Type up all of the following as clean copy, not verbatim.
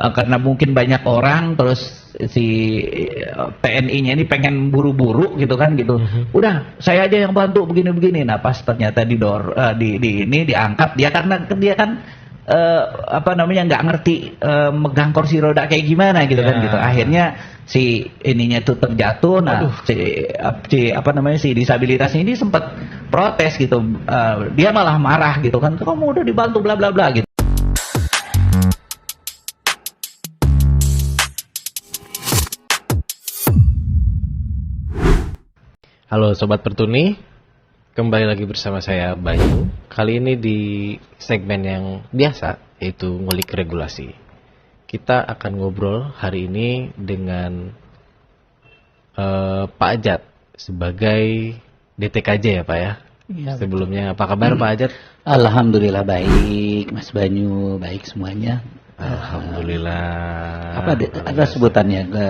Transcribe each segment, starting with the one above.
karena mungkin banyak orang, terus si TNI-nya ini pengen buru-buru gitu kan gitu. Udah, saya aja yang bantu begini-begini. Nah, pas ternyata di ini diangkat dia, karena dia kan apa namanya, nggak ngerti megang kursi roda kayak gimana gitu kan gitu. Akhirnya si ininya tuh terjatuh. Nah, si apa namanya, si disabilitasnya ini sempat protes gitu. Dia malah marah gitu kan, kamu udah dibantu bla bla bla gitu. Halo Sobat Pertuni, kembali lagi bersama saya Bayu. Kali ini di segmen yang biasa, yaitu ngulik regulasi. Kita akan ngobrol hari ini dengan Pak Ajat sebagai DTKJ ya Pak ya. Ya, sebelumnya apa kabar Pak Ajat? Alhamdulillah baik, Mas Banyu, baik semuanya. Alhamdulillah. Apa ada sebutannya ke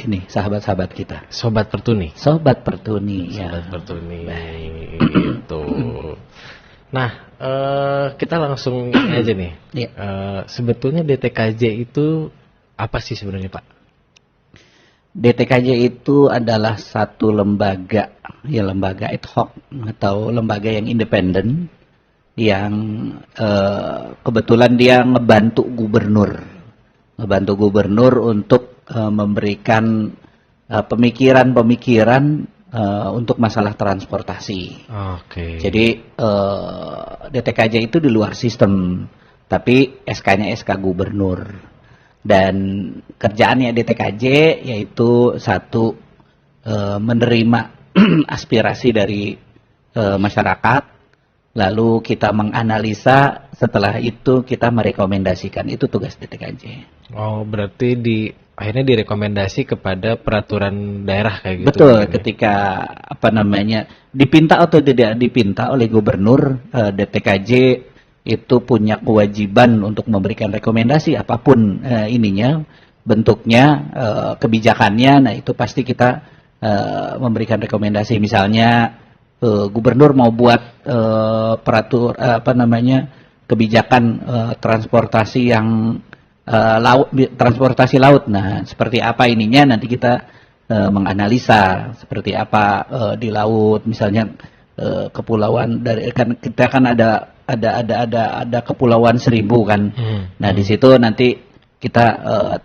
ini sahabat-sahabat kita? Sobat Pertuni. Sobat Pertuni, ya. Sobat Pertuni. Itu. Nah, kita langsung ini aja nih. Ya. Sebetulnya DTKJ itu apa sih sebenarnya Pak? DTKJ itu adalah satu lembaga, ya lembaga ad hoc atau lembaga yang independen yang kebetulan dia ngebantu gubernur untuk memberikan pemikiran-pemikiran untuk masalah transportasi. Oke. Jadi DTKJ itu di luar sistem, tapi SK-nya SK gubernur. Dan kerjaannya DTKJ yaitu satu, menerima aspirasi dari masyarakat. Lalu kita menganalisa, setelah itu kita merekomendasikan. Itu tugas DTKJ. Oh, berarti akhirnya direkomendasi kepada peraturan daerah kayak gitu. Betul, ketika apa namanya dipinta atau tidak dipinta oleh gubernur, DTKJ itu punya kewajiban untuk memberikan rekomendasi apapun ininya, bentuknya, kebijakannya. Nah, itu pasti kita memberikan rekomendasi. Misalnya gubernur mau buat kebijakan transportasi yang transportasi laut. Nah, seperti apa ininya, nanti kita menganalisa seperti apa di laut, misalnya kepulauan dari kita kan ada kepulauan Seribu kan. Nah, di situ nanti kita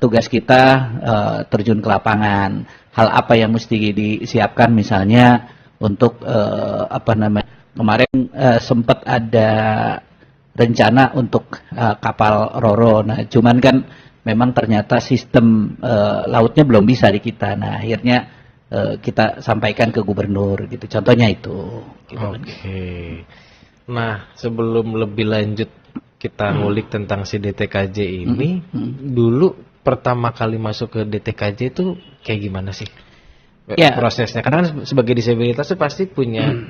tugas kita terjun ke lapangan. Hal apa yang mesti disiapkan, misalnya untuk kemarin sempat ada rencana untuk kapal Roro. Nah, cuman kan memang ternyata sistem lautnya belum bisa di kita. Nah, akhirnya kita sampaikan ke gubernur gitu. Contohnya itu. Gitu. Oke. Nah, sebelum lebih lanjut kita ngulik tentang si DTKJ ini, dulu pertama kali masuk ke DTKJ itu kayak gimana sih? Ya, prosesnya, karena kan sebagai disabilitas itu pasti punya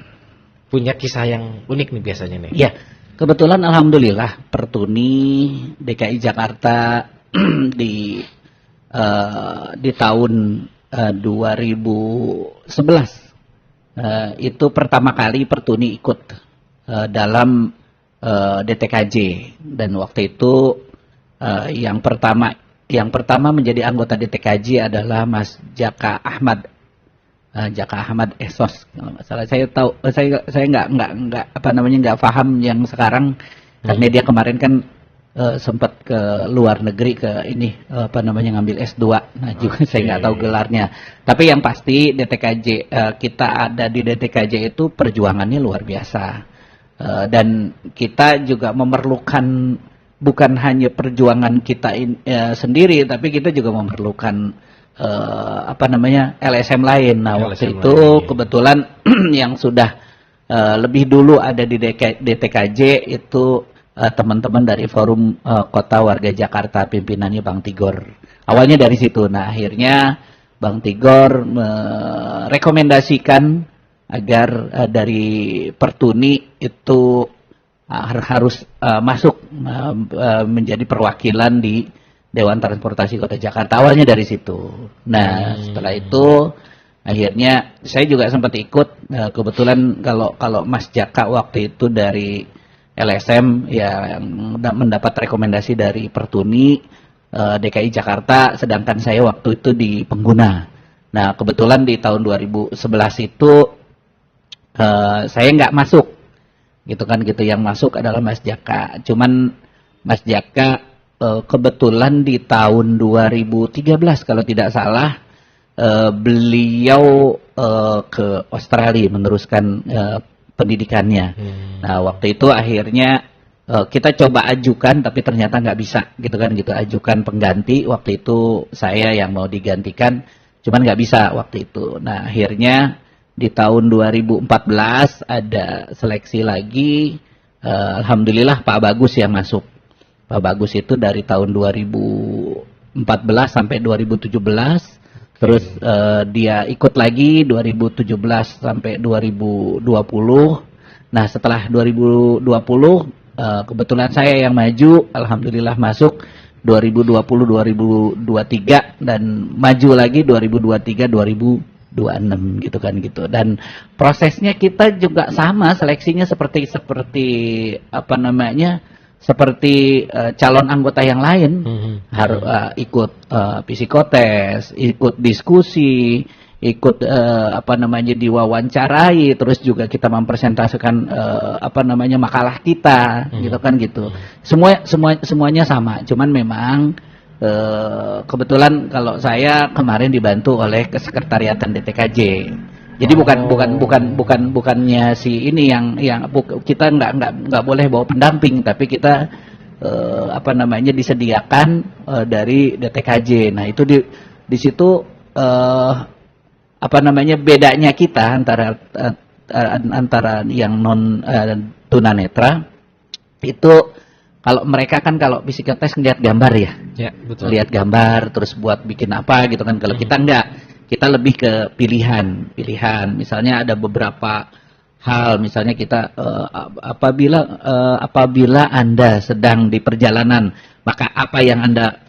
kisah yang unik nih biasanya nih. Ya, kebetulan alhamdulillah Pertuni DKI Jakarta di tahun 2011 itu pertama kali Pertuni ikut dalam DTKJ, dan waktu itu yang pertama menjadi anggota DTKJ adalah Mas Jaka Ahmad. Jaka Ahmad Esos, kalau nggak salah. Saya tahu, saya nggak paham yang sekarang, karena dia kemarin kan sempat ke luar negeri ke ini ngambil S2. Nah, juga saya nggak tahu gelarnya. Tapi yang pasti DTKJ, kita ada di DTKJ itu perjuangannya luar biasa, dan kita juga memerlukan bukan hanya perjuangan kita sendiri, tapi kita juga memerlukan LSM lain. Nah, waktu itu kebetulan yang sudah lebih dulu ada di DTKJ itu teman-teman dari Forum Kota Warga Jakarta, pimpinannya Bang Tigor. Awalnya dari situ. Nah, akhirnya Bang Tigor merekomendasikan agar dari Pertuni itu harus masuk menjadi perwakilan di Dewan Transportasi Kota Jakarta. Awalnya dari situ. Nah, setelah itu akhirnya saya juga sempat ikut. Kebetulan kalau Mas Jaka waktu itu dari LSM ya, yang mendapat rekomendasi dari Pertuni, DKI Jakarta, sedangkan saya waktu itu di pengguna. Nah, kebetulan di tahun 2011 itu saya nggak masuk, gitu kan gitu. Yang masuk adalah Mas Jaka. Cuman Mas Jaka kebetulan di tahun 2013 kalau tidak salah beliau ke Australia meneruskan pendidikannya. Nah, waktu itu akhirnya kita coba ajukan, tapi ternyata nggak bisa, gitu kan gitu. Ajukan pengganti, waktu itu saya yang mau digantikan, cuman nggak bisa waktu itu. Nah, akhirnya di tahun 2014 ada seleksi lagi. Alhamdulillah Pak Bagus yang masuk. Pak Bagus itu dari tahun 2014 sampai 2017. Terus dia ikut lagi 2017 sampai 2020. Nah, setelah 2020 kebetulan saya yang maju, alhamdulillah masuk 2020-2023 dan maju lagi 2023-2026 gitu kan gitu. Dan prosesnya kita juga sama, seleksinya seperti apa namanya? Seperti calon anggota yang lain, harus ikut psikotes, ikut diskusi, ikut apa namanya diwawancarai, terus juga kita mempresentasikan apa namanya makalah kita, gitu kan gitu. Semuanya sama, cuman memang kebetulan kalau saya kemarin dibantu oleh Kesekretariatan DTKJ. Jadi bukannya si ini yang kita nggak boleh bawa pendamping, tapi kita apa namanya disediakan dari DTKJ. Nah, itu di situ apa namanya bedanya kita antara yang non tunanetra itu, kalau mereka kan kalau psikotes ngeliat gambar ya. Ya, betul. Lihat gambar terus buat bikin apa gitu kan. Kalau kita enggak, kita lebih ke pilihan. Misalnya ada beberapa hal, misalnya kita apabila Anda sedang di perjalanan, maka apa yang Anda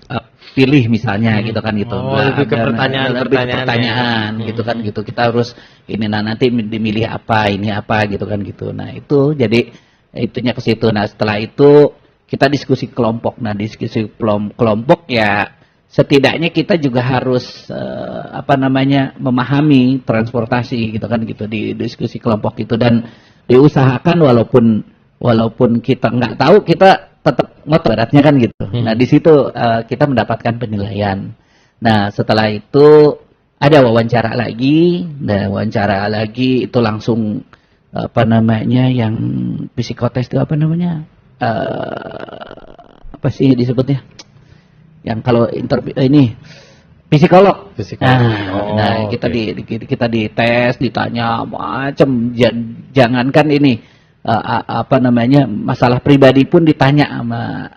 pilih misalnya gitu kan gitu. Lebih ke pertanyaan gitu kan gitu. Kita harus ini, nah nanti dimilih apa, ini apa gitu kan gitu. Nah, itu jadi itunya ke situ. Nah, setelah itu kita diskusi kelompok. Nah, diskusi kelompok ya setidaknya kita juga harus apa namanya memahami transportasi gitu kan gitu di diskusi kelompok itu, dan diusahakan walaupun kita nggak tahu, kita tetap ngotot beratnya kan gitu. Nah, di situ kita mendapatkan penilaian. Nah, setelah itu ada wawancara lagi. Nah, wawancara lagi itu langsung apa namanya yang psikotes itu apa namanya apa sih disebutnya? Yang kalau ini psikolog. Nah, kita dites, ditanya macam, jangankan ini apa namanya masalah pribadi pun ditanya sama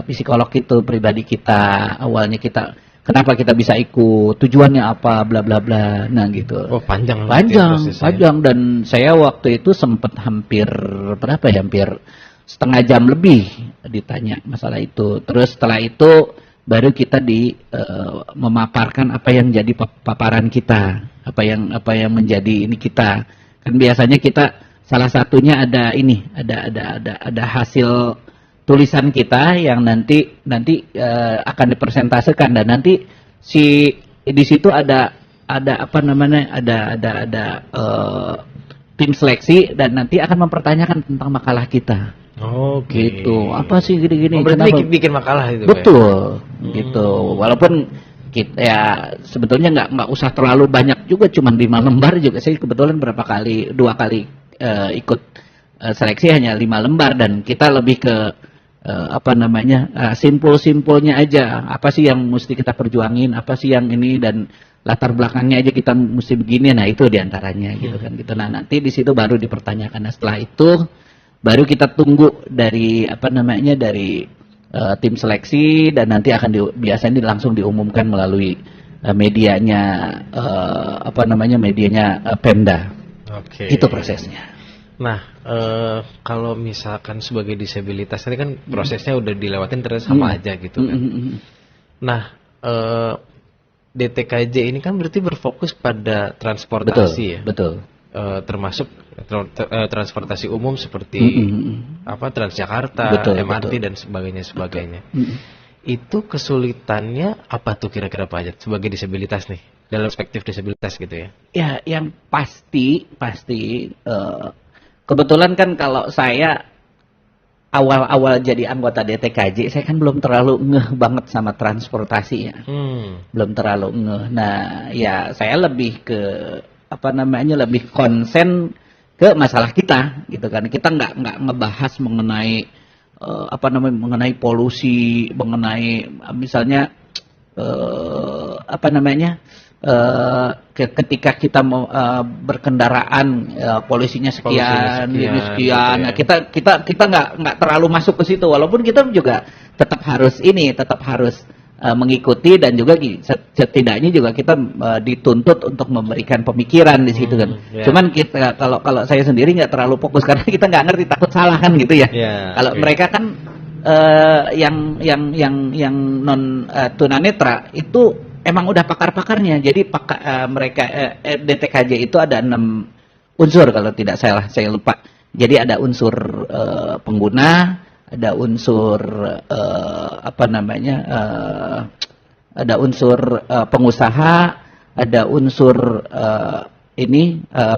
psikolog itu, pribadi kita, awalnya kita kenapa kita bisa ikut, tujuannya apa, bla bla bla. Nah, gitu. Oh, panjang dan saya waktu itu sempat hampir setengah jam lebih ditanya masalah itu. Terus setelah itu baru kita memaparkan apa yang jadi paparan kita, apa yang menjadi ini kita. Kan biasanya kita salah satunya ada hasil tulisan kita yang nanti akan dipresentasikan, dan nanti di situ ada apa namanya ada tim seleksi, dan nanti akan mempertanyakan tentang makalah kita. Gitu. Apa sih gini-gini? Berarti bikin makalah itu. Betul. Gitu. Walaupun kita ya sebetulnya nggak usah terlalu banyak juga, cuma 5 lembar juga. Saya kebetulan 2 kali ikut seleksi hanya 5 lembar, dan kita lebih ke apa namanya simpul-simpulnya aja. Apa sih yang mesti kita perjuangin? Apa sih yang ini, dan latar belakangnya aja kita mesti begini. Nah, itu diantaranya gitu kan. Gitu. Nah, nanti di situ baru dipertanyakan. Nah, setelah itu baru kita tunggu dari apa namanya dari tim seleksi, dan nanti akan biasanya langsung diumumkan melalui medianya apa namanya medianya Pemda. Itu prosesnya. Nah, kalau misalkan sebagai disabilitas tadi kan prosesnya udah dilewatin terus sama aja gitu kan. Nah, DTKJ ini kan berarti berfokus pada transportasi, ya. Betul. Termasuk transportasi umum seperti apa Transjakarta, MRT dan sebagainya. Itu kesulitannya apa tuh kira-kira Pak Ajat sebagai disabilitas nih, dalam perspektif disabilitas gitu ya? Ya, yang pasti kebetulan kan kalau saya awal-awal jadi anggota DTKJ, saya kan belum terlalu ngeh banget sama transportasi ya. Belum terlalu ngeh. Nah, ya saya lebih ke lebih konsen ke masalah kita gitu kan. Kita nggak ngebahas mengenai mengenai polusi, mengenai misalnya ketika kita mau berkendaraan polusinya sekian, ini sekian. gitu ya. Nah, kita nggak terlalu masuk ke situ, walaupun kita juga tetap harus mengikuti, dan juga setidaknya juga kita dituntut untuk memberikan pemikiran di situ kan. Ya. Cuman kita kalau saya sendiri nggak terlalu fokus karena kita nggak ngerti, takut salah kan gitu ya. Kalau mereka kan yang non tunanetra itu emang udah pakar-pakarnya. Jadi mereka DTKJ itu ada 6 unsur kalau tidak salah, saya lupa. Jadi ada unsur pengguna, ada unsur ada unsur pengusaha, ada unsur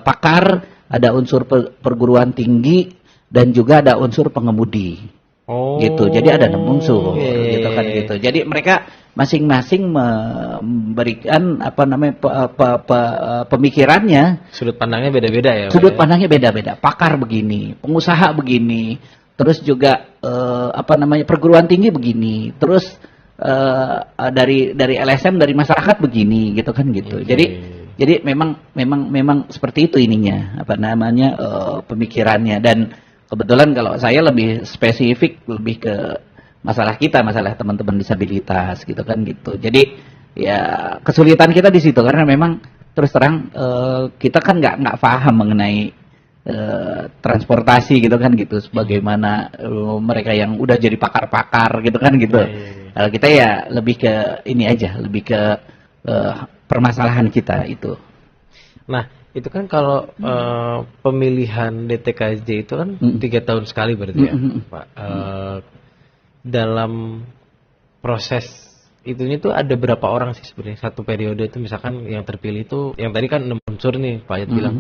pakar, ada unsur perguruan tinggi, dan juga ada unsur pengemudi. Gitu. Jadi ada 6 unsur gitu kan gitu. Jadi mereka masing-masing memberikan pemikirannya. Sudut pandangnya beda-beda ya. Sudut pandangnya beda-beda. Pakar begini, pengusaha begini, terus juga perguruan tinggi begini, terus dari LSM, dari masyarakat begini gitu kan gitu. Jadi memang seperti itu ininya pemikirannya. Dan kebetulan kalau saya lebih spesifik, lebih ke masalah teman-teman disabilitas gitu kan gitu. Jadi ya kesulitan kita di situ karena memang terus terang kita kan nggak paham mengenai transportasi gitu kan gitu. Sebagaimana mereka yang udah jadi pakar-pakar gitu kan gitu. Kalau kita ya lebih ke ini aja, lebih ke permasalahan kita itu. Nah, itu kan kalau pemilihan DTKJ itu kan 3 tahun sekali berarti ya, Pak. Dalam proses itunya tuh ada berapa orang sih sebenarnya satu periode itu, misalkan yang terpilih itu yang tadi kan 6 unsur nih Pak Ayat bilang.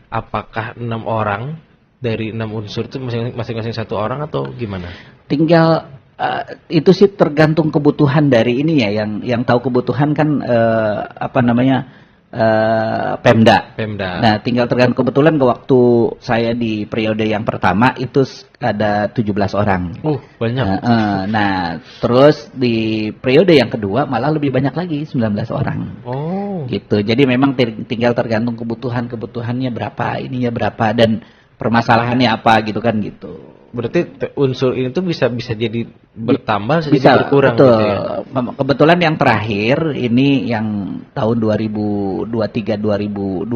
Apakah 6 orang dari 6 unsur itu masing-masing 1 orang atau gimana? Tinggal itu sih tergantung kebutuhan dari ini ya, yang tahu kebutuhan kan Pemda. Nah, tinggal tergantung kebetulan ke waktu saya di periode yang pertama itu ada 17 orang. Banyak. Nah, terus di periode yang kedua malah lebih banyak lagi, 19 orang. Gitu. Jadi memang tinggal tergantung kebutuhannya berapa, ininya berapa, dan permasalahannya apa gitu kan gitu. Berarti unsur ini tuh bisa jadi bertambah, bisa berkurang betul. gitu ya. Kebetulan yang terakhir ini yang tahun 2023-2026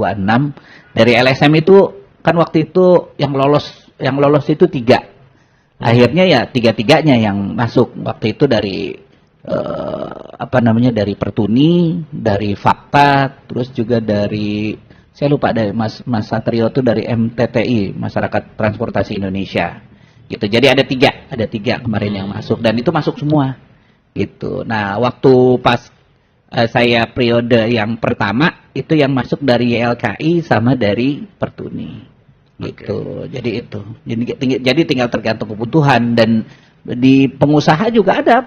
dari LSM itu kan waktu itu yang lolos itu 3. Akhirnya ya 3-3-nya yang masuk waktu itu dari dari Pertuni, dari Fakta, terus juga dari saya lupa dari Mas Satrio itu dari MTTI, Masyarakat Transportasi Indonesia. Gitu. Jadi ada 3 kemarin yang masuk, dan itu masuk semua. Gitu. Nah, waktu pas saya periode yang pertama itu yang masuk dari YLKI sama dari Pertuni. Gitu. Jadi itu. Jadi tinggal tergantung kebutuhan, dan di pengusaha juga ada,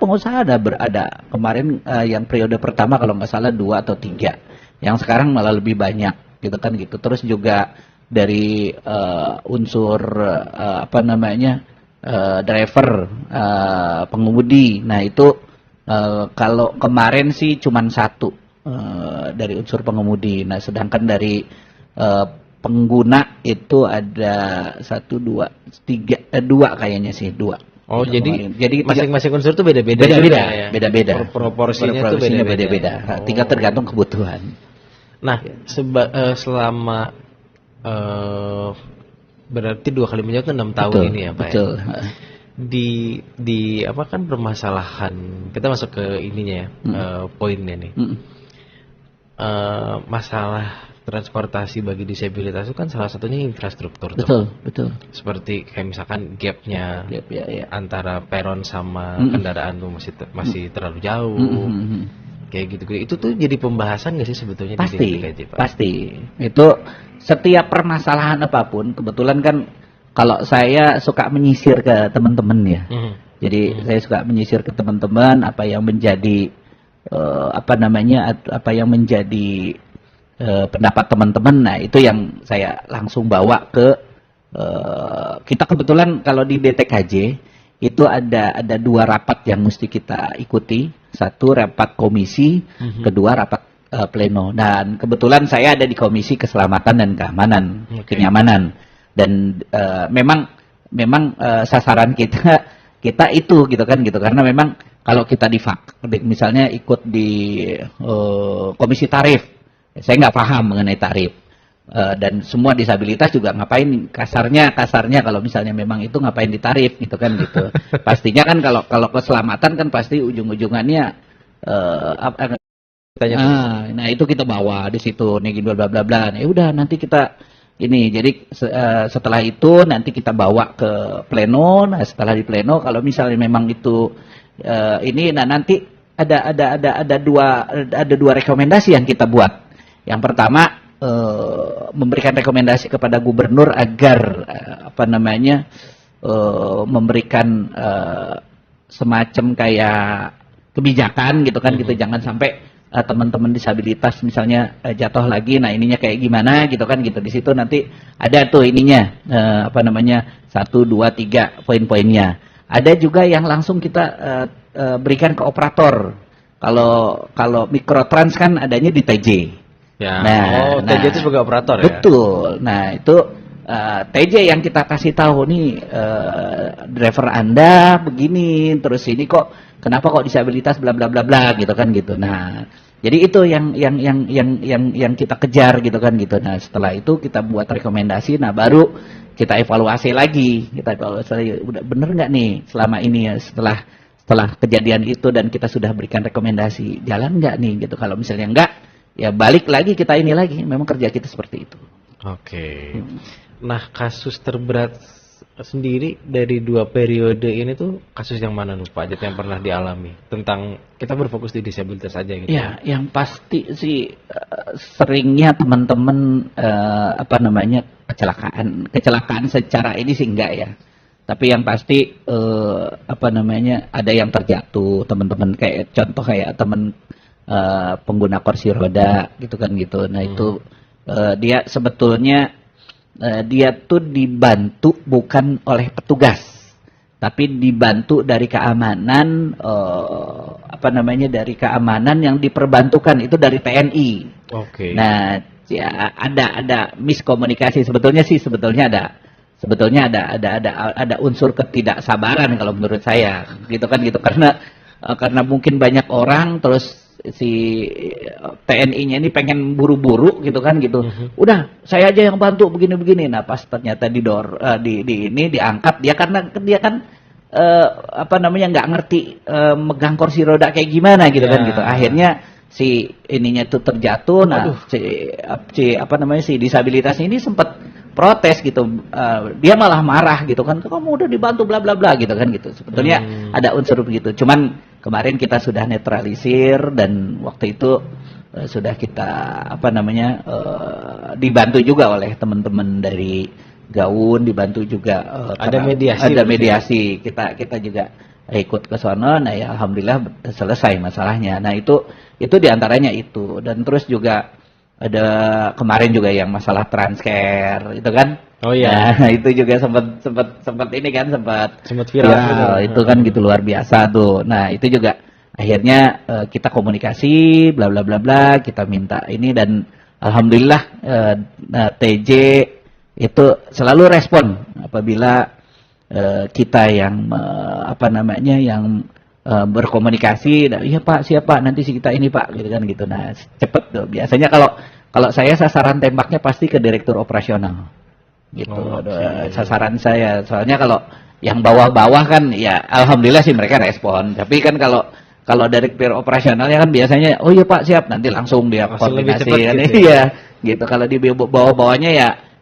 kemarin yang periode pertama kalau nggak salah 2 atau 3. Yang sekarang malah lebih banyak gitu kan gitu. Terus juga dari unsur driver, pengemudi. Nah, itu kalau kemarin sih cuman 1 dari unsur pengemudi. Nah, sedangkan dari pengguna itu ada 1, 2, 3, 2 kayaknya sih, 2. Jadi masing-masing unsur itu beda-beda. Beda-beda. Proporsinya itu beda-beda. Tinggal tergantung kebutuhan. Nah, selama berarti 2 kali menjawab 6 tahun ini ya Pak. Betul. Di apa kan permasalahan, kita masuk ke ininya ya, poinnya nih. Masalah transportasi bagi disabilitas itu kan salah satunya infrastruktur tuh. Betul, betul. Seperti kayak misalkan gapnya Ya, ya, ya. antara peron sama kendaraan tuh masih terlalu jauh. Kayak gitu. Itu tuh jadi pembahasan nggak sih sebetulnya Pasti, di DTKJ, Pak? pasti. Itu setiap permasalahan apapun, kebetulan kan kalau saya suka menyisir ke teman-teman ya. Jadi saya suka menyisir ke teman-teman apa yang menjadi apa yang menjadi pendapat teman-teman. Nah, itu yang saya langsung bawa ke kita kebetulan kalau di DTKJ itu ada 2 rapat yang mesti kita ikuti. Satu rapat komisi, kedua rapat pleno. Dan kebetulan saya ada di komisi keselamatan dan keamanan, kenyamanan. Dan memang sasaran kita itu gitu kan gitu, karena memang kalau kita misalnya ikut di komisi tarif, saya nggak paham mengenai tarif. Dan semua disabilitas juga ngapain kasarnya kalau misalnya memang itu ngapain ditarif gitu kan gitu. Pastinya kan kalau keselamatan kan pasti ujung-ujungannya nah itu kita bawa di situ nih bla bla bla bla. Ya udah nanti kita ini jadi setelah itu nanti kita bawa ke pleno. Nah, setelah di pleno kalau misalnya memang itu nanti ada dua rekomendasi yang kita buat. Yang pertama memberikan rekomendasi kepada gubernur agar memberikan semacam kayak kebijakan gitu kan gitu, jangan sampai teman-teman disabilitas misalnya jatuh lagi, nah ininya kayak gimana gitu kan gitu. Di situ nanti ada tuh ininya 1, 2, 3 poin-poinnya. Ada juga yang langsung kita berikan ke operator. Kalau mikrotrans kan adanya di TJ. Ya. TJ itu sebagai operator ya. Betul. Nah, itu TJ yang kita kasih tahu nih driver Anda begini, terus ini kenapa kok disabilitas bla bla bla bla gitu kan gitu. Nah, jadi itu yang kita kejar gitu kan gitu. Nah, setelah itu kita buat rekomendasi, nah baru kita evaluasi lagi. Udah bener nggak nih selama ini ya, setelah kejadian itu dan kita sudah berikan rekomendasi, jalan nggak nih gitu. Kalau misalnya enggak, ya balik lagi kita ini lagi. Memang kerja kita seperti itu. Oke. Nah, kasus terberat sendiri dari 2 periode ini tuh kasus yang mana Pak Ajat yang pernah dialami? Tentang kita berfokus di disabilitas aja gitu. Ya, yang pasti sih seringnya teman-teman kecelakaan secara ini sih enggak ya. Tapi yang pasti ada yang terjatuh, teman-teman kayak contoh kayak teman pengguna kursi roda gitu kan gitu. Nah, itu dia sebetulnya dia tuh dibantu bukan oleh petugas, tapi dibantu dari keamanan dari keamanan yang diperbantukan itu dari TNI. Oke. Nah, ya ada miskomunikasi sebetulnya ada unsur ketidaksabaran kalau menurut saya gitu kan gitu, karena mungkin banyak orang terus si TNI-nya ini pengen buru-buru gitu kan gitu. Udah, saya aja yang bantu begini-begini. Nah, pas ternyata diangkat dia karena dia kan nggak ngerti megang kursi roda kayak gimana gitu kan gitu. Akhirnya si ininya itu terjatuh. Nah, si disabilitas ini sempat protes gitu. Dia malah marah gitu kan. Kamu udah dibantu bla bla bla gitu kan gitu. Sebetulnya ada unsur begitu. Cuman kemarin kita sudah netralisir dan waktu itu sudah kita dibantu juga oleh teman-teman dari Gaun, dibantu juga ada mediasi. Kita juga ikut ke sana. Nah, ya alhamdulillah selesai masalahnya. Nah, itu diantaranya itu. Dan terus juga ada kemarin juga yang masalah transcare itu kan. Oh iya. Nah, itu juga sempat ini kan sempat viral. Itu kan gitu luar biasa tuh. Nah, itu juga akhirnya kita komunikasi bla bla bla bla, kita minta ini dan alhamdulillah TJ itu selalu respon apabila kita yang berkomunikasi. Iya Pak, siapa nanti kita ini Pak gitu kan gitu. Nah, cepet tuh. Biasanya kalau saya sasaran tembaknya pasti ke direktur operasional. Gitu. Sasaran saya. Soalnya kalau yang bawah-bawah kan ya alhamdulillah sih mereka respon. Tapi kan kalau direktur operasionalnya kan biasanya oh iya Pak siap, nanti langsung dia koordinasi kan. Gitu, iya. gitu. Kalau di bawah-bawahnya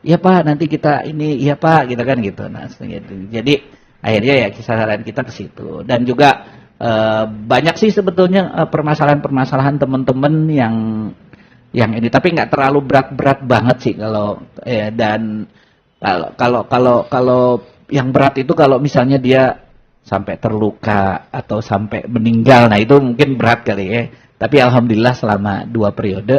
ya Pak, nanti kita ini, ya Pak, gitu kan gitu. Nah, gitu. Jadi akhirnya ya kisaran kita ke situ. Dan juga banyak sih sebetulnya permasalahan-permasalahan teman-teman yang ini, tapi nggak terlalu berat-berat banget sih kalau dan kalau yang berat itu kalau misalnya dia sampai terluka atau sampai meninggal, nah itu mungkin berat kali ya. Tapi alhamdulillah selama 2 periode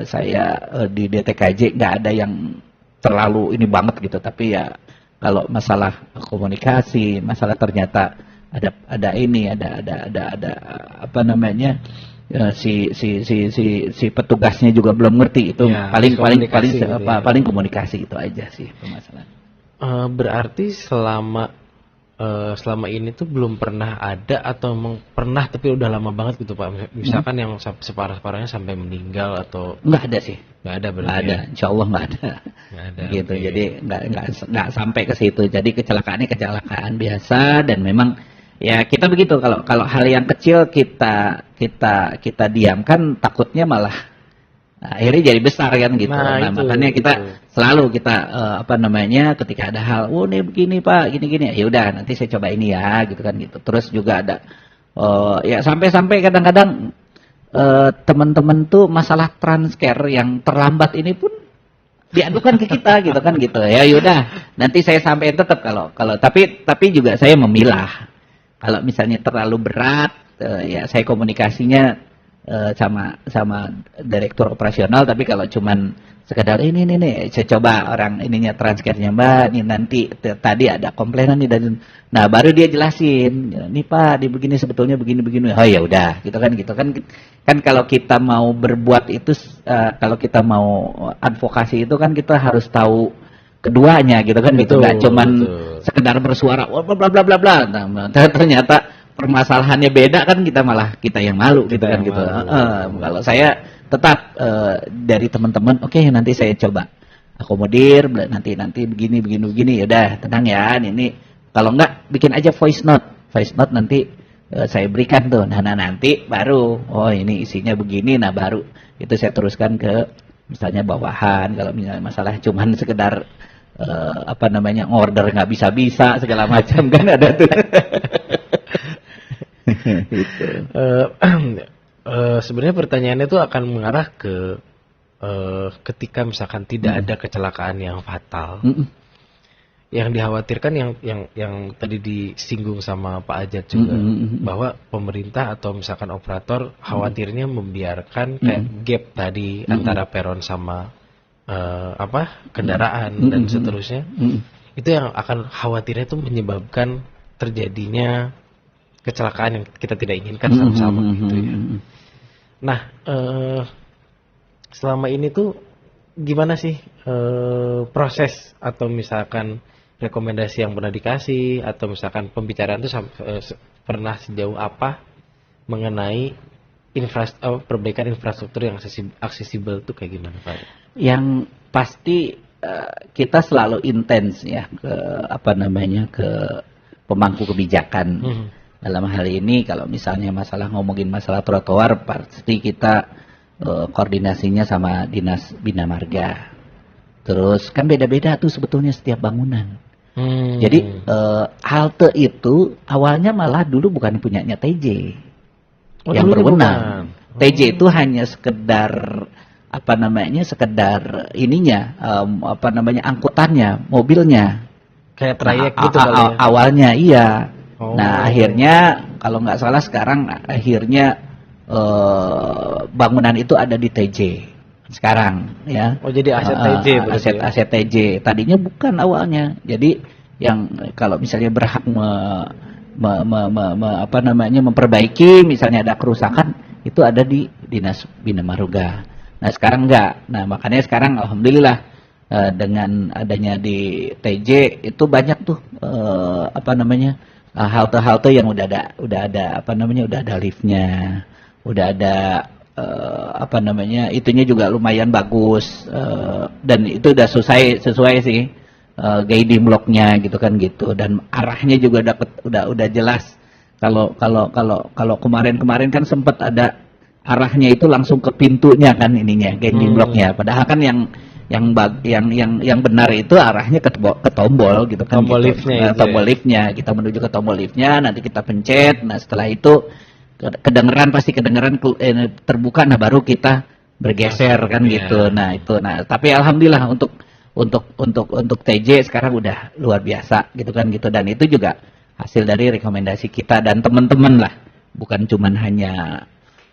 saya di DTKJ nggak ada yang terlalu ini banget gitu. Tapi ya kalau masalah komunikasi, masalah ternyata ada apa namanya, si petugasnya juga belum ngerti, itu Ya, paling komunikasi itu aja sih permasalahan. Berarti selama ini tuh belum pernah ada, atau memang pernah tapi udah lama banget gitu Pak, misalkan yang separah-parahnya sampai meninggal atau Nggak ada sih. nggak ada berarti? Nggak ada, insya Allah nggak ada. Nggak ada, Gitu, oke. jadi nggak sampai ke situ. Jadi kecelakaannya kecelakaan biasa, dan memang ya kita begitu. Kalau hal yang kecil kita diamkan, takutnya malah akhirnya jadi besar kan gitu. Nah, itu, makanya kita itu. selalu kita apa namanya, ketika ada hal, ini begini Pak, gini-gini, ya udah nanti saya coba ini ya, gitu kan gitu. Terus juga ada ya sampai kadang-kadang teman-teman tuh masalah transfer yang terlambat ini pun diadukan ke kita gitu kan gitu. Ya yaudah, nanti saya sampaikan tetap kalau tapi juga saya memilah. Kalau misalnya terlalu berat, ya saya komunikasinya sama direktur operasional. Tapi kalau cuman sekedar ini saya coba orang ininya transfernya Mbak, ini nanti tadi ada komplainan nih, dan nah baru dia jelasin, nih Pak, di begini sebetulnya begini. Oh ya udah, gitu kan kalau kita mau berbuat itu, kalau kita mau advokasi itu kan kita harus tahu keduanya gitu kan gitu, nggak cuman sekedar bersuara bla bla bla bla. Nah, ternyata permasalahannya beda kan, kita yang malu gitu kan gitu. Kalau saya tetap dari teman-teman, oke, nanti saya coba akomodir, nanti begini ya udah, tenang ya, ini kalau enggak bikin aja voice note nanti saya berikan tuh. Nah nanti baru ini isinya begini, nah baru itu saya teruskan ke misalnya bawahan. Kalau misalnya masalah cuman sekedar apa namanya, order nggak bisa segala macam kan ada tuh. Gitu. Sebenarnya pertanyaannya itu akan mengarah ke ketika misalkan tidak ada kecelakaan yang fatal, yang dikhawatirkan yang tadi disinggung sama Pak Ajat juga, bahwa pemerintah atau misalkan operator khawatirnya membiarkan kayak gap tadi antara peron sama kendaraan dan seterusnya. Itu yang akan khawatirnya itu menyebabkan terjadinya kecelakaan yang kita tidak inginkan sama-sama gitu ya. Nah, selama ini tuh gimana sih proses atau misalkan rekomendasi yang pernah dikasih, atau misalkan pembicaraan itu pernah sejauh apa mengenai perbaikan infrastruktur yang aksesibel itu kayak gimana Pak? Yang pasti kita selalu intens ya ke ke pemangku kebijakan. Dalam hal ini kalau misalnya ngomongin masalah trotoar, pasti kita koordinasinya sama Dinas Bina Marga. Terus kan beda-beda tuh sebetulnya setiap bangunan. Jadi halte itu awalnya malah dulu bukan punyanya TJ yang berwenang. TJ itu hanya sekedar sekedar ininya angkutannya, mobilnya. Kayak trayek gitu kali ya. Awalnya iya. Nah akhirnya kalau nggak salah sekarang akhirnya bangunan itu ada di TJ sekarang ya. Oh jadi aset TJ berarti ya? Aset TJ. Tadinya bukan awalnya. Jadi yang kalau misalnya berhak memperbaiki, misalnya ada kerusakan, itu ada di Dinas Bina Marga. Nah sekarang enggak. Nah makanya sekarang alhamdulillah dengan adanya di TJ itu banyak tuh halte-halte yang udah ada liftnya, udah ada itunya juga lumayan bagus, dan itu udah sesuai sih guiding blocknya gitu kan gitu, dan arahnya juga udah jelas. Kalau kemarin kan sempat ada arahnya itu langsung ke pintunya kan ininya, guiding blocknya. Padahal kan yang benar itu arahnya ke tombol gitu kan. Tombol gitu. liftnya itu Tombol liftnya, kita menuju ke tombol liftnya, nanti kita pencet. Nah setelah itu kedengeran terbuka, nah baru kita bergeser kan gitu. Nah itu, tapi alhamdulillah untuk TJ sekarang udah luar biasa gitu kan gitu, dan itu juga hasil dari rekomendasi kita dan teman-teman lah, bukan cuman hanya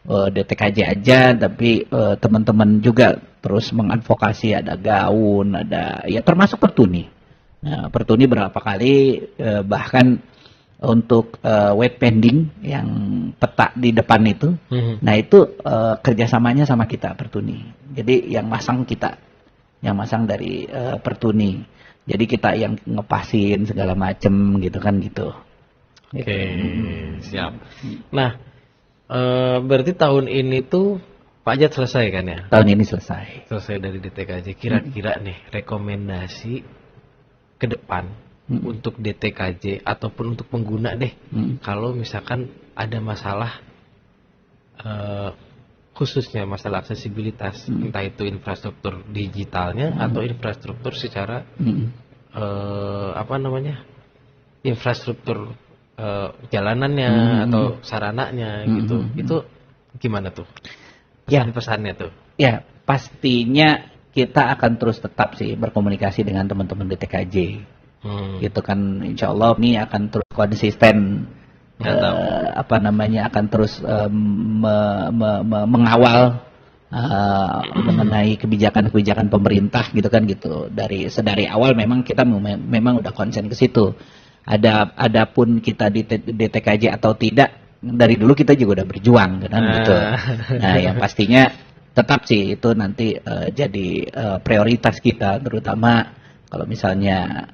DTKJ aja, tapi teman-teman juga terus mengadvokasi, ada gaun, ada ya termasuk Pertuni. Nah, Pertuni berapa kali bahkan untuk weight pending yang peta di depan itu, nah itu kerjasamanya sama kita Pertuni. Jadi yang masang kita, yang masang dari Pertuni. Jadi kita yang ngepasin segala macem gitu kan gitu. Oke, siap. Nah, berarti tahun ini tuh Pak Ajat selesai kan ya? Tahun ini selesai. Selesai dari DTKJ. Kira-kira nih rekomendasi ke depan untuk DTKJ ataupun untuk pengguna deh, kalau misalkan ada masalah khususnya masalah aksesibilitas, entah itu infrastruktur digitalnya atau infrastruktur secara infrastruktur jalanannya atau sarananya gitu, itu gimana tuh pesan-pesannya tuh? Ya pastinya kita akan terus tetap sih berkomunikasi dengan teman-teman DTKJ. Gitu kan, insya Allah ini akan terus konsisten akan terus mengawal mengenai kebijakan-kebijakan pemerintah gitu kan gitu. Sedari awal memang kita memang udah konsen ke situ. Adapun kita di DTKJ atau tidak, dari dulu kita juga udah berjuang kan gitu. Nah yang pastinya tetap sih itu nanti jadi prioritas kita, terutama kalau misalnya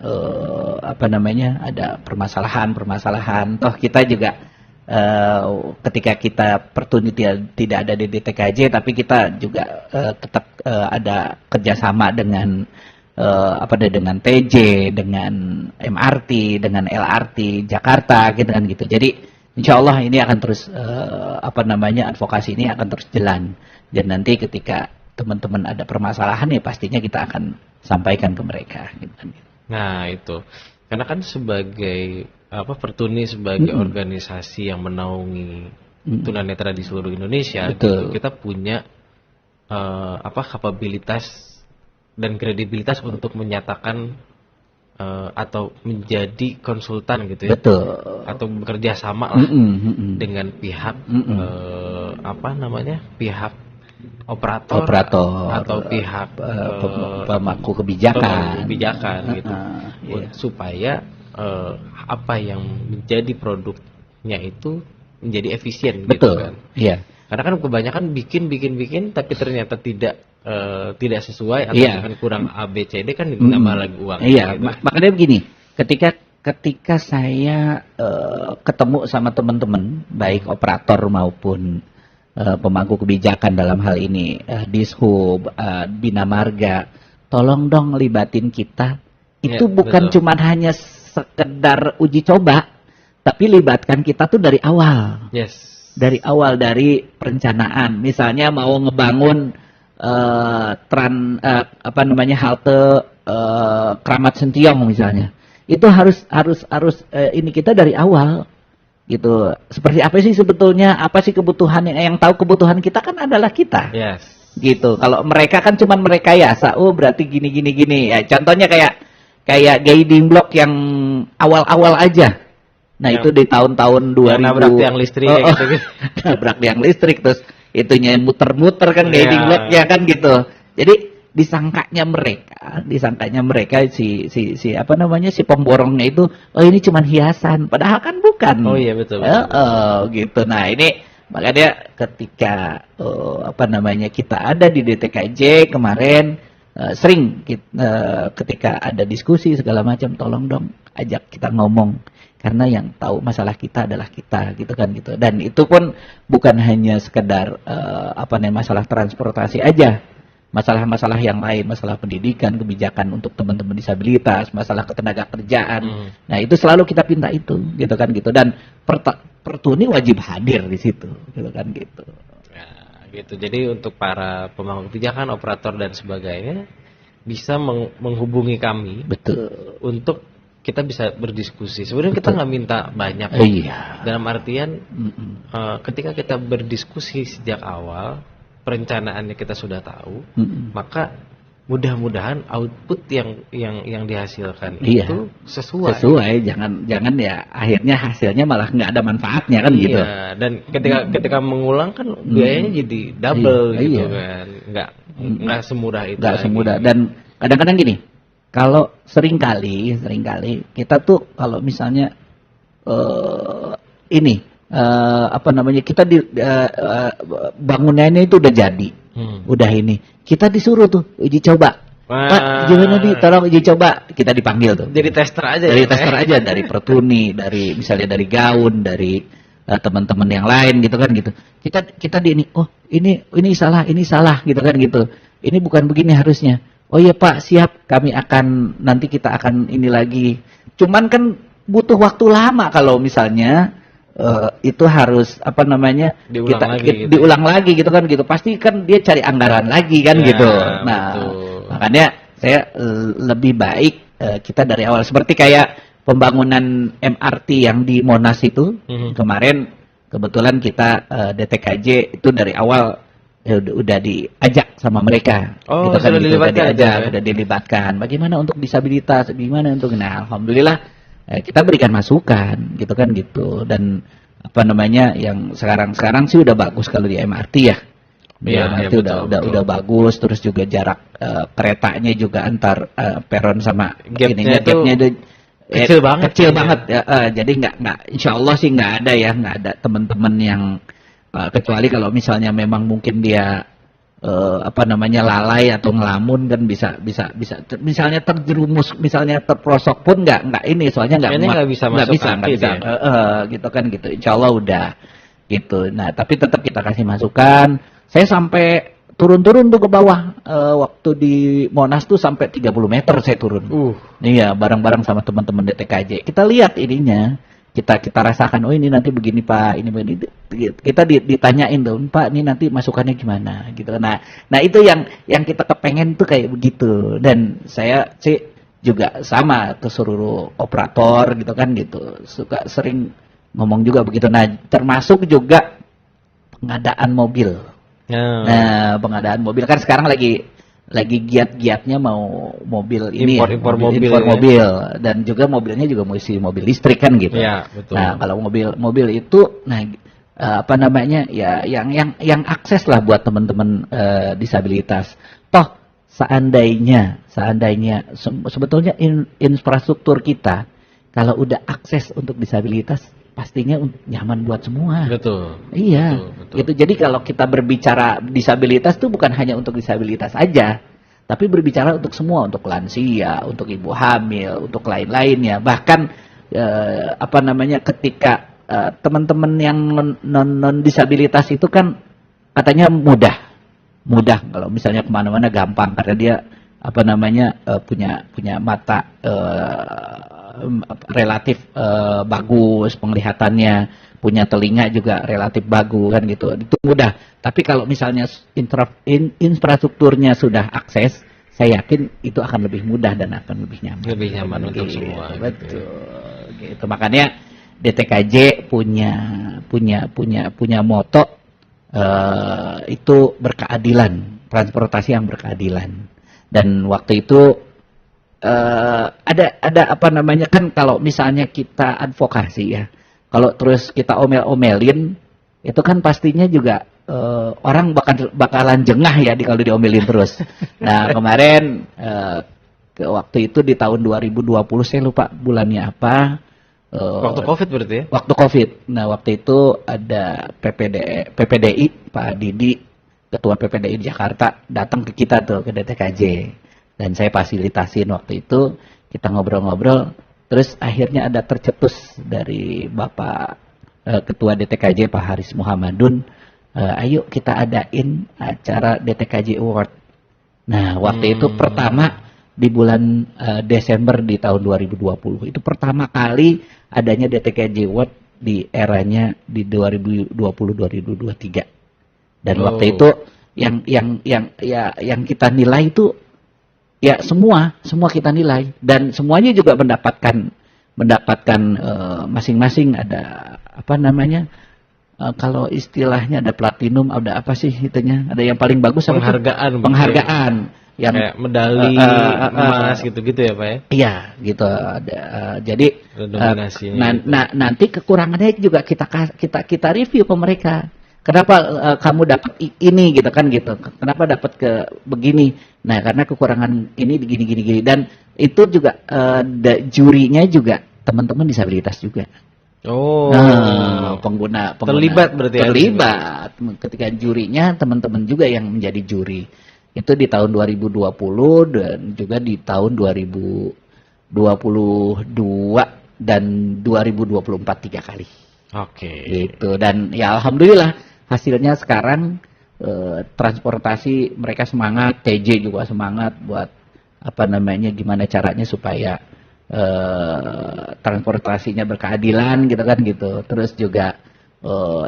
ada permasalahan, toh kita juga ketika kita Pertuni tidak ada di DTKJ, tapi kita juga tetap ada kerjasama dengan dengan TJ, dengan MRT, dengan LRT Jakarta gitu kan gitu. Jadi insya Allah ini akan terus advokasi ini akan terus jalan, dan nanti ketika teman-teman ada permasalahan ya pastinya kita akan sampaikan ke mereka gitu. Nah itu karena kan sebagai Pertuni sebagai organisasi yang menaungi tunanetra di seluruh Indonesia gitu, kita punya kapabilitas dan kredibilitas untuk menyatakan atau menjadi konsultan gitu ya. Betul. Atau bekerja sama lah dengan pihak pihak operator atau pihak pemangku kebijakan gitu, supaya apa yang menjadi produknya itu menjadi efisien. Betul. Gitu kan. Iya. Karena kan kebanyakan bikin tapi ternyata tidak sesuai atau dengan kurang ABCD kan nambah lagi uang. Iya, gitu. Makanya begini, ketika saya ketemu sama teman-teman baik operator maupun pemangku kebijakan dalam hal ini Dishub, Bina Marga, tolong dong libatin kita. Itu bukan cuma hanya sekedar uji coba, tapi libatkan kita tuh dari awal. Yes. Dari awal, dari perencanaan. Misalnya mau ngebangun halte Kramat Sentiong misalnya. Itu harus ini kita dari awal. Gitu. Seperti apa sih sebetulnya, apa sih kebutuhan yang tahu kebutuhan kita kan adalah kita. Yes. Gitu. Kalau mereka kan cuma merekayasa, berarti gini. Ya, contohnya kayak guiding block yang awal-awal aja. Nah, itu di tahun-tahun 2000 nabrak tiang listrik gitu. Nabrak tiang listrik, terus itunya muter-muter kan guiding blocknya kan gitu. Jadi disangkanya mereka si pemborongnya itu ini cuma hiasan, padahal kan bukan. Oh iya betul. Gitu. Nah ini makanya ketika kita ada di DTKJ kemarin sering ketika ada diskusi segala macam, tolong dong ajak kita ngomong, karena yang tahu masalah kita adalah kita gitu kan gitu. Dan itu pun bukan hanya sekedar masalah transportasi aja. Masalah-masalah yang lain, masalah pendidikan, kebijakan untuk teman-teman disabilitas, masalah ketenaga kerjaan. Nah, itu selalu kita pinta itu, gitu kan gitu. Dan Pertuni wajib hadir di situ, gitu kan gitu. gitu. Jadi untuk para pemangku kebijakan, operator dan sebagainya bisa menghubungi kami Betul. untuk kita bisa berdiskusi. Sebenarnya kita nggak minta banyak kok. Iya. Dalam artian Mm-mm. ketika kita berdiskusi sejak awal, perencanaannya kita sudah tahu, Mm-mm. maka mudah-mudahan output yang dihasilkan Iya. itu sesuai. Sesuai, jangan ya akhirnya hasilnya malah nggak ada manfaatnya kan Iya, gitu. dan ketika mengulang kan biayanya jadi double Iya, gitu iya. kan. Nggak semudah itu. Nggak lagi. semudah, dan kadang-kadang gini, kalau seringkali kita tuh kalau misalnya apa namanya, kita di bangunannya itu udah jadi, udah ini, kita disuruh tuh uji coba. Pak, gimana nih, tolong uji coba, kita dipanggil tuh. Jadi tester aja. Dari ya, tester Pak? aja, dari Pertuni, dari misalnya dari Gaun, dari teman-teman yang lain gitu kan gitu. Kita di ini, oh ini salah gitu kan gitu. Ini bukan begini harusnya. Oh iya Pak, siap, nanti kita akan ini lagi. Cuman kan butuh waktu lama kalau misalnya itu harus apa namanya, diulang lagi gitu kan gitu. Pasti kan dia cari anggaran lagi kan Ya, gitu. Nah, betul. makanya saya lebih baik kita dari awal, seperti kayak pembangunan MRT yang di Monas itu kemarin, kebetulan kita DTKJ itu dari awal udah diajak sama mereka. Oh, gitu kan, sudah gitu, dilibatkan diajak, ya? udah dilibatkan. Bagaimana untuk disabilitas, gimana untuk, nah alhamdulillah kita berikan masukan gitu kan gitu. Dan apa namanya, yang sekarang sih udah bagus kalau di MRT ya. Iya, MRT betul. udah bagus, terus juga jarak keretanya juga antar peron sama Gapnya gapnya itu kecil banget. kecil kan, banget ya? jadi nggak insya Allah sih nggak ada teman-teman yang kecuali kalau misalnya memang mungkin dia apa namanya, lalai atau ngelamun kan, bisa misalnya terjerumus, misalnya terprosok pun nggak ini, soalnya Kayaknya nggak bisa masuk kaki dia. gitu kan gitu, insya Allah udah gitu. Nah tapi tetap kita kasih masukan. Saya sampai turun tuh ke bawah, waktu di Monas tuh sampai 30 meter saya turun. Iya, bareng-bareng sama teman-teman DTKJ. Kita lihat ininya, kita rasakan, oh ini nanti begini Pak, ini begini. Kita ditanyain tuh, Pak ini nanti masukannya gimana gitu. Nah itu yang kita kepengen tuh kayak begitu. Dan saya sih juga sama ke seluruh operator gitu kan gitu, suka sering ngomong juga begitu. Nah termasuk juga pengadaan mobil. Nah, pengadaan mobil kan sekarang lagi giat-giatnya mau mobil ini, Impor mobil, dan juga mobilnya juga mesti mobil listrik kan gitu. Iya, betul. Nah, kalau mobil itu, nah apa namanya ya, yang akses lah buat teman-teman disabilitas. Toh seandainya sebetulnya infrastruktur kita kalau udah akses untuk disabilitas, pastinya nyaman buat semua. Betul. Iya, betul. gitu. Jadi kalau kita berbicara disabilitas itu bukan hanya untuk disabilitas aja, tapi berbicara untuk semua, untuk lansia, untuk ibu hamil, untuk lain-lainnya. Bahkan apa namanya, ketika teman-teman yang non disabilitas itu kan katanya mudah kalau misalnya kemana-mana gampang, karena dia apa namanya punya mata relatif bagus penglihatannya, punya telinga juga relatif bagus kan gitu, itu mudah. Tapi kalau misalnya infrastrukturnya sudah akses, saya yakin itu akan lebih mudah dan akan lebih nyaman. Lebih nyaman untuk semua. Betul. Gitu. Makanya DTKJ punya moto itu berkeadilan, transportasi yang berkeadilan. Dan waktu itu ada apa namanya, kan kalau misalnya kita advokasi ya, kalau terus kita omelin itu kan pastinya juga orang bakalan jengah ya kalau diomelin terus. Nah kemarin waktu itu di tahun 2020, saya lupa bulannya apa. Waktu COVID berarti ya? Waktu COVID. Nah waktu itu ada PPDI Pak Didi, Ketua PPDI di Jakarta, datang ke kita tuh, ke DTKJ. Dan saya fasilitasin waktu itu, kita ngobrol-ngobrol, terus akhirnya ada tercetus dari Bapak Ketua DTKJ Pak Haris Muhammadun, ayo kita adain acara DTKJ Award. Nah waktu itu pertama di bulan Desember di tahun 2020, itu pertama kali adanya DTKJ Award di eranya di 2020-2023. Dan Oh. waktu itu yang kita nilai itu ya semua kita nilai, dan semuanya juga mendapatkan masing-masing ada apa namanya, kalau istilahnya ada platinum, ada apa sih itunya, ada yang paling bagus apa tuh? Penghargaan begitu ya? Penghargaan yang Kayak medali emas gitu-gitu ya Pak ya? iya gitu ada, jadi Ada dominasinya gitu. nanti kekurangannya juga kita review ke mereka. Kenapa kamu dapat ini gitu kan gitu? Kenapa dapat ke begini? Nah, karena kekurangan ini gini, dan itu juga jurinya juga teman-teman disabilitas juga. Oh. Nah, pengguna Terlibat berarti ya? terlibat. Ketika jurinya teman-teman juga yang menjadi juri. Itu di tahun 2020 dan juga di tahun 2022 dan 2024 3 kali. Oke. Gitu. Dan ya alhamdulillah hasilnya sekarang transportasi mereka semangat, TJ juga semangat buat apa namanya, gimana caranya supaya transportasinya berkeadilan gitu kan gitu. Terus juga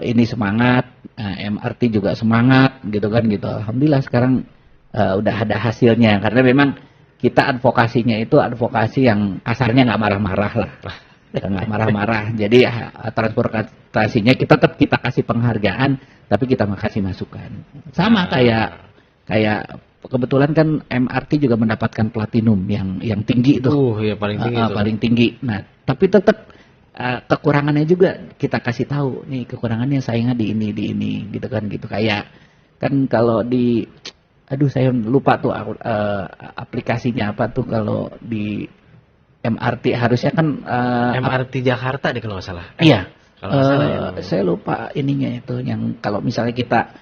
ini semangat, MRT juga semangat gitu kan gitu. Alhamdulillah sekarang udah ada hasilnya, karena memang kita advokasinya itu advokasi yang kasarnya nggak marah-marah lah. Nggak marah-marah. Jadi transportasinya kita kasih penghargaan, tapi kita kasih masukan. Sama kayak kebetulan kan MRT juga mendapatkan platinum yang tinggi itu. Ya paling tinggi itu. Paling tinggi. Nah, tapi tetap kekurangannya juga kita kasih tahu. Nih kekurangannya sayangnya di ini gitu kan gitu. Kayak kan kalau di saya lupa tuh aplikasinya apa tuh kalau di MRT harusnya kan MRT Jakarta deh kalau nggak salah. Iya. Kalau nggak salah ya. Saya lupa ininya itu yang kalau misalnya kita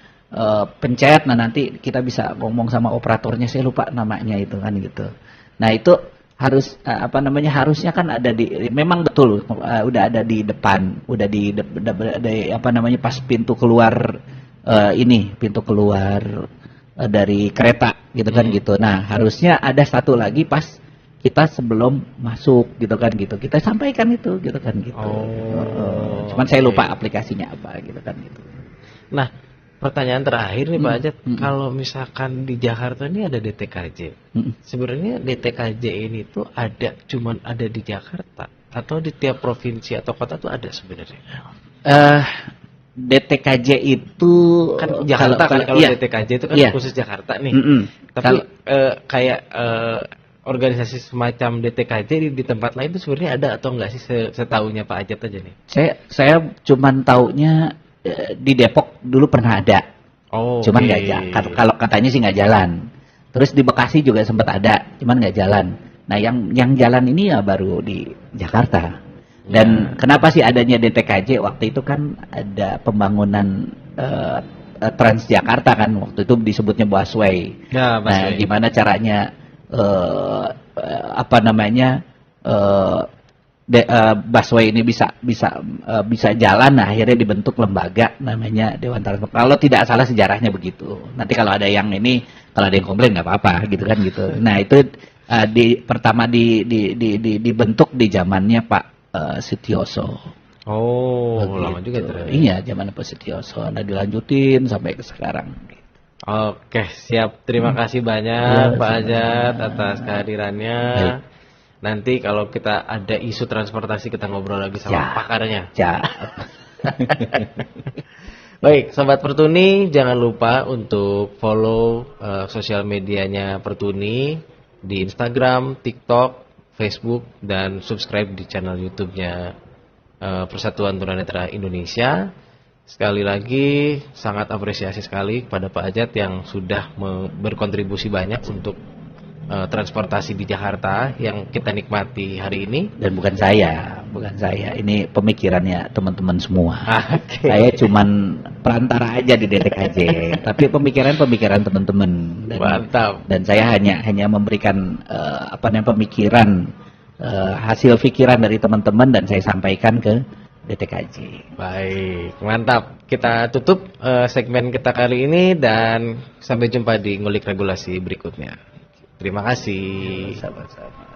pencet, nah nanti kita bisa ngomong sama operatornya, saya lupa namanya itu kan gitu. Nah itu harus harusnya kan ada memang betul udah ada di depan, udah di pas pintu keluar pintu keluar dari kereta gitu kan gitu. Nah harusnya ada satu lagi pas kita sebelum masuk gitu kan gitu, kita sampaikan itu gitu kan gitu. Cuman saya lupa aplikasinya apa gitu kan gitu. Nah, pertanyaan terakhir nih Pak Ajat, kalau misalkan di Jakarta ini ada DTKJ, sebenarnya DTKJ ini tuh cuman ada di Jakarta atau di tiap provinsi atau kota tuh ada sebenarnya? DTKJ itu kan Jakarta kalau iya, DTKJ itu kan iya. khusus Jakarta nih. Tapi kayak organisasi semacam DTKJ di tempat lain itu sebenarnya ada atau enggak sih setahunya Pak Ajat aja nih? Saya cuman taunya di Depok dulu pernah ada. Cuman nggak jalan. Kalau katanya sih nggak jalan. Terus di Bekasi juga sempat ada, cuman nggak jalan. Nah yang jalan ini ya baru di Jakarta. Dan kenapa sih adanya DTKJ? Waktu itu kan ada pembangunan Transjakarta kan, waktu itu disebutnya busway. Ya, busway. Nah, gimana caranya busway ini bisa jalan? Nah, akhirnya dibentuk lembaga namanya Dewan Transport. Kalau tidak salah sejarahnya begitu. Nanti kalau ada yang komplain nggak apa-apa gitu kan gitu. Nah itu pertama dibentuk di zamannya Pak Sutioso. Lama juga tuh. Iya, zaman Pak Sutioso. Nah, dilanjutin sampai ke sekarang. Oke, siap. Terima kasih banyak Pak Ajat atas kehadirannya. Baik. Nanti kalau kita ada isu transportasi kita ngobrol lagi sama pakarnya. Baik, Sobat Pertuni, jangan lupa untuk follow sosial medianya Pertuni di Instagram, TikTok, Facebook, dan subscribe di channel YouTube-nya Persatuan Tunanetra Indonesia. Sekali lagi sangat apresiasi sekali kepada Pak Ajat yang sudah berkontribusi banyak untuk transportasi di Jakarta yang kita nikmati hari ini. Dan bukan saya, ini pemikirannya teman-teman semua. Okay. Saya cuman perantara aja di DTKJ, tapi pemikiran teman-teman. Mantap. Dan saya hanya memberikan pemikiran, hasil pikiran dari teman-teman dan saya sampaikan ke DTKJ. Baik, mantap. Kita tutup segmen kita kali ini dan sampai jumpa di Ngulik Regulasi berikutnya. Terima kasih. Sama-sama.